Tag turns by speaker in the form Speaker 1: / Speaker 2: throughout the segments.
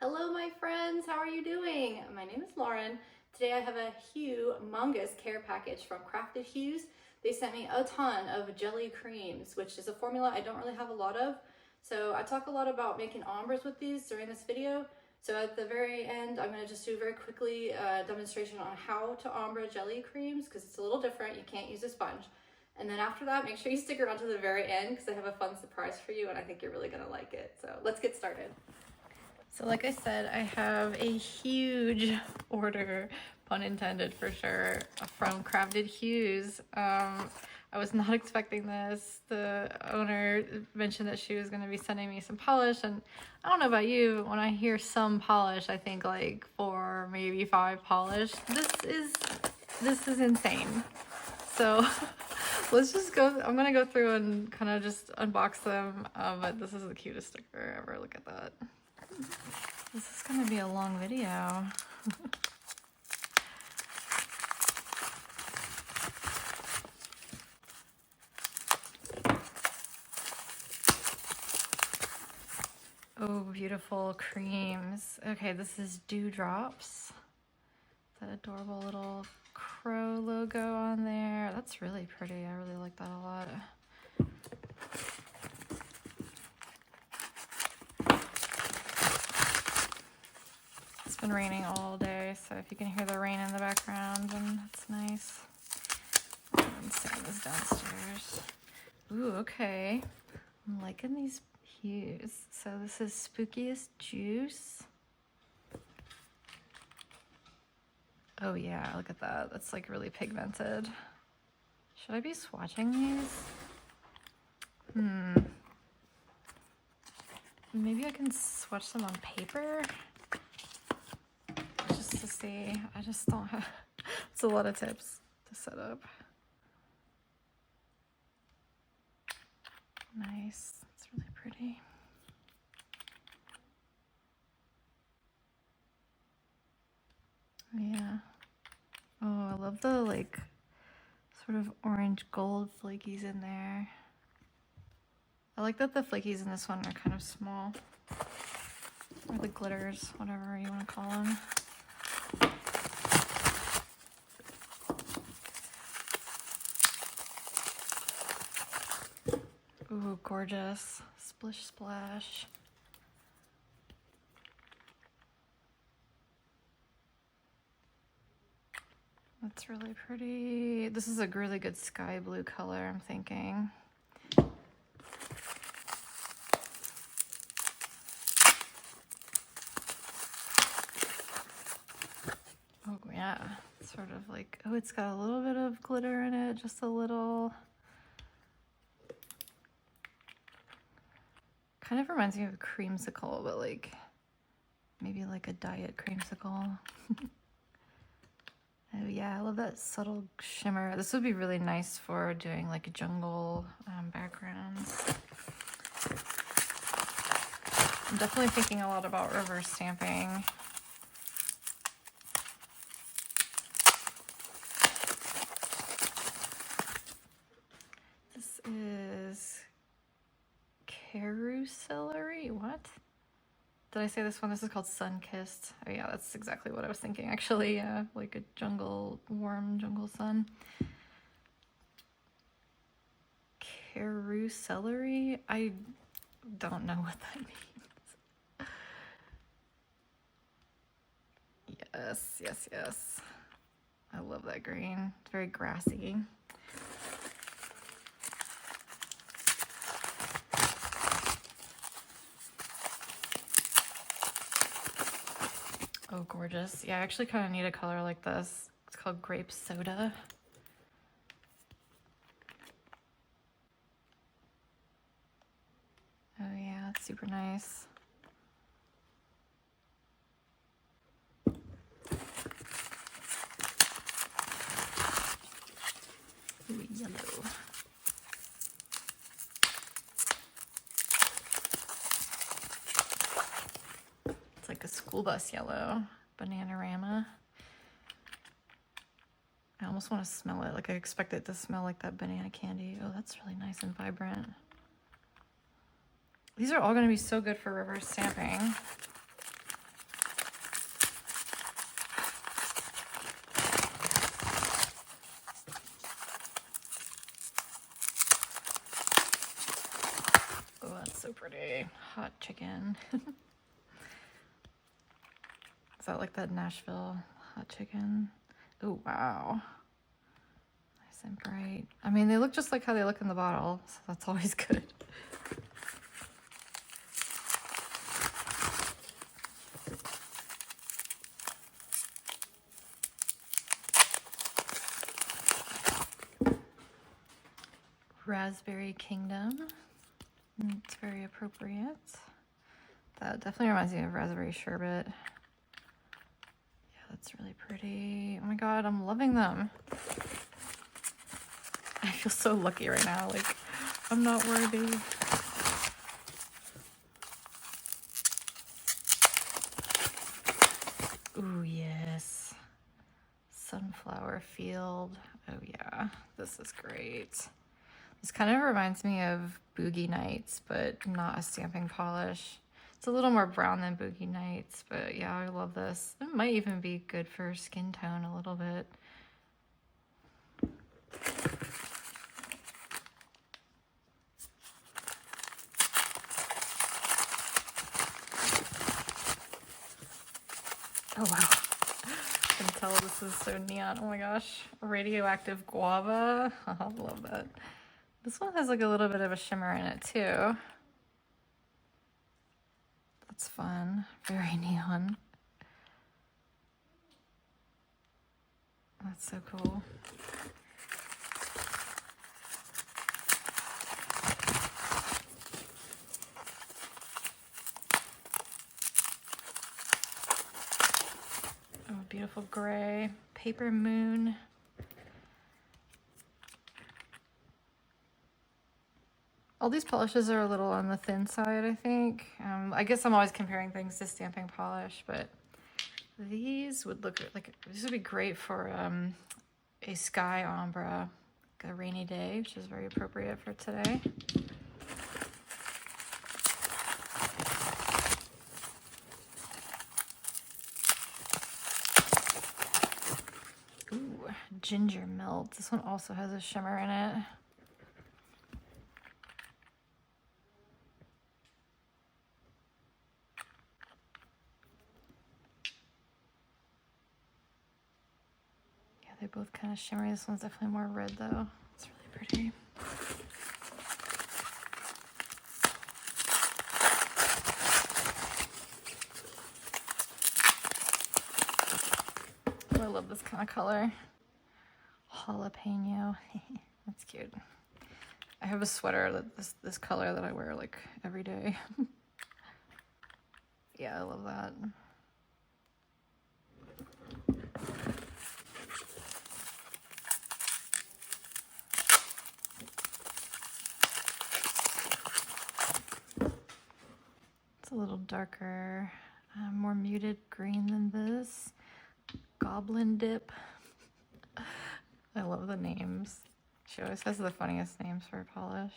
Speaker 1: Hello my friends, how are you doing? My name is Lauren. Today I have a humongous care package from Hues. They sent me a ton of jelly creams, which is a formula I don't really have a lot of. So I talk a lot about making ombres with these during this video. So at the very end, I'm gonna just do very quickly a demonstration on how to ombre jelly creams because it's a little different. You can't use a sponge. And then after that, make sure you stick around to the very end because I have a fun surprise for you and I think you're really gonna like it. So let's get started. So like I said, I have a huge order, pun intended for sure, from Crafted Hues. I was not expecting this. The owner mentioned that she was going to be sending me some polish, and I don't know about you, but when I hear some polish, I think like 4, maybe 5 polish. This is insane. So let's just go. I'm gonna go through and kind of just unbox them, but this is the cutest sticker ever. Look at that. This is going to be a long video. Oh, beautiful creams. Okay, this is Dewdrops. That adorable little crow logo on there. That's really pretty. I really like that a lot. It's been raining all day, so if you can hear the rain in the background, then that's nice. I'm setting this downstairs. Ooh, okay. I'm liking these hues. So this is Spookiest Juice. Oh yeah, look at that. That's like really pigmented. Should I be swatching these? Maybe I can swatch them on paper? Just to see. I just don't have... It's a lot of tips to set up. Nice. It's really pretty. Yeah. Oh, I love the like sort of orange gold flakies in there. I like that the flakies in this one are kind of small. Or the glitters, whatever you want to call them. Ooh, gorgeous. Splish splash. That's really pretty. This is a really good sky blue color, I'm thinking. Oh yeah, sort of like, oh, it's got a little bit of glitter in it, just a little. Kind of reminds me of a creamsicle, but like, maybe like a diet creamsicle. Oh yeah, I love that subtle shimmer. This would be really nice for doing like jungle backgrounds. I'm definitely thinking a lot about reverse stamping. This is Celery. What? Did I say this one? This is called Sun Kissed. Oh yeah, that's exactly what I was thinking actually. Yeah, like a jungle, warm jungle sun. Celery? I don't know what that means. Yes, yes, yes. I love that green. It's very grassy. Oh, gorgeous. Yeah, I actually kind of need a color like this. It's called Grape Soda. Oh yeah, it's super nice. Ooh, yellow. It's like a school bus yellow. Bananarama. I almost want to smell it. Like I expect it to smell like that banana candy. Oh, that's really nice and vibrant. These are all going to be so good for reverse stamping. hot chicken. Is that like that Nashville hot chicken? Oh, wow. Nice and bright. I mean, they look just like how they look in the bottle, so that's always good. Raspberry Kingdom. It's very appropriate. That definitely reminds me of raspberry sherbet. Yeah, that's really pretty. Oh my god, I'm loving them. I feel so lucky right now. Like, I'm not worthy. Ooh, yes. Sunflower field. Oh yeah, this is great. This kind of reminds me of Boogie Nights, but not a stamping polish. It's a little more brown than Boogie Nights, but yeah, I love this. It might even be good for skin tone a little bit. Oh wow. I can tell this is so neon. Oh my gosh. Radioactive guava. I love that. This one has like a little bit of a shimmer in it too. That's fun. Very neon. That's so cool. Oh, beautiful gray. Paper Moon. All these polishes are a little on the thin side, I think. I guess I'm always comparing things to stamping polish, but these would look like, this would be great for a sky ombre, like a rainy day, which is very appropriate for today. Ooh, ginger melt. This one also has a shimmer in it. Yeah, they're both kind of shimmery. This one's definitely more red though. It's really pretty. Oh, I love this kind of color. Jalapeno. That's cute. I have a sweater that this color that I wear like every day. Yeah, I love that. It's a little darker, more muted green than this. Goblin Dip. I love the names. She always has the funniest names for a polish.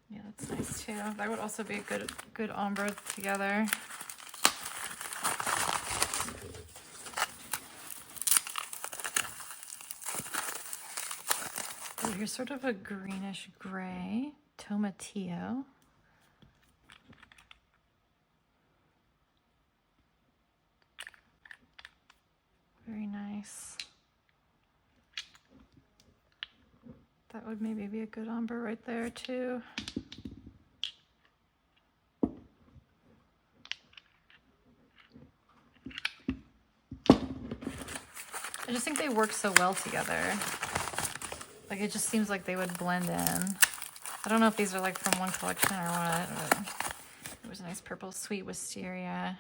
Speaker 1: Yeah, that's nice too. That would also be a good ombre together. Oh, here's sort of a greenish gray. Tomatillo. Very nice. That would maybe be a good ombre right there too. I just think they work so well together. Like, it just seems like they would blend in. I don't know if these are like from one collection or what, but it was a nice purple sweet wisteria.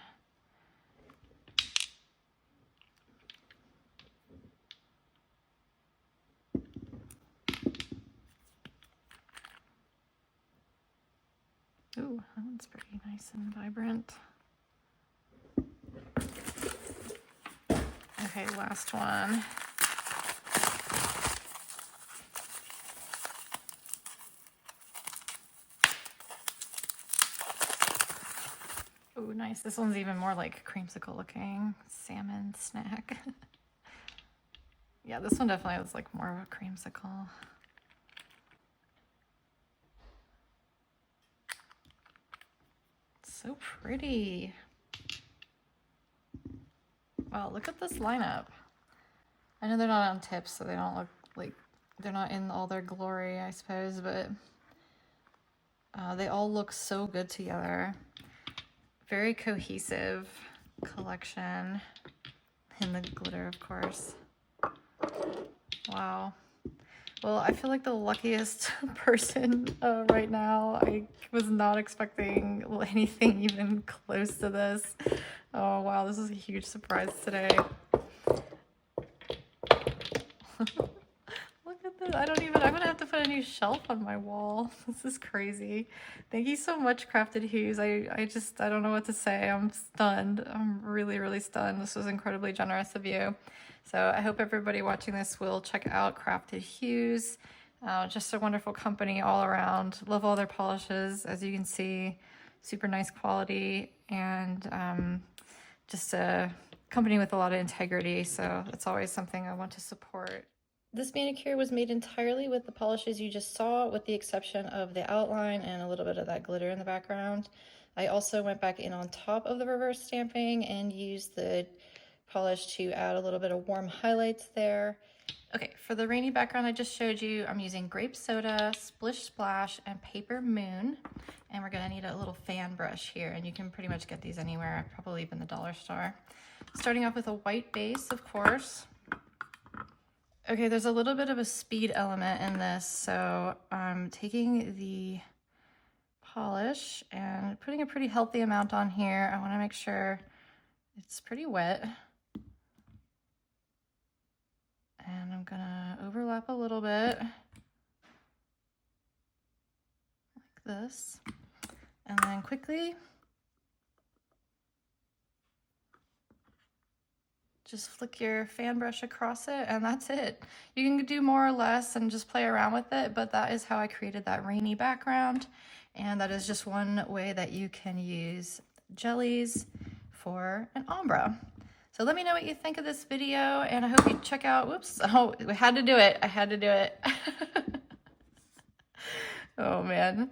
Speaker 1: Ooh, that one's pretty nice and vibrant. Okay, last one. Ooh, nice. This one's even more like creamsicle looking. Salmon snack. Yeah, this one definitely was like more of a creamsicle. So pretty. Wow, look at this lineup. I know they're not on tips, so they don't look like they're not in all their glory, I suppose, but they all look so good together. Very cohesive collection. And the glitter, of course. Wow. Well, I feel like the luckiest person right now. I was not expecting anything even close to this. Oh, wow, this is a huge surprise today. Look at this. I'm gonna have to put a new shelf on my wall. This is crazy. Thank you so much, Crafted Hues. I don't know what to say. I'm stunned. I'm really, really stunned. This was incredibly generous of you. So I hope everybody watching this will check out Crafted Hues. Just a wonderful company all around. Love all their polishes, as you can see. Super nice quality, and just a company with a lot of integrity. So it's always something I want to support. This manicure was made entirely with the polishes you just saw, with the exception of the outline and a little bit of that glitter in the background. I also went back in on top of the reverse stamping and used the polish to add a little bit of warm highlights there. Okay, for the rainy background I just showed you, I'm using grape soda, Splish Splash, and Paper Moon. And we're gonna need a little fan brush here, and you can pretty much get these anywhere, probably even the dollar store. Starting off with a white base, of course. Okay, there's a little bit of a speed element in this, so I'm taking the polish and putting a pretty healthy amount on here. I want to make sure it's pretty wet. And I'm gonna overlap a little bit, like this. And then quickly, just flick your fan brush across it, and that's it. You can do more or less and just play around with it, but that is how I created that rainy background. And that is just one way that you can use jellies for an ombre. So let me know what you think of this video, and I hope you check out, whoops, oh, I had to do it. I had to do it. Oh man.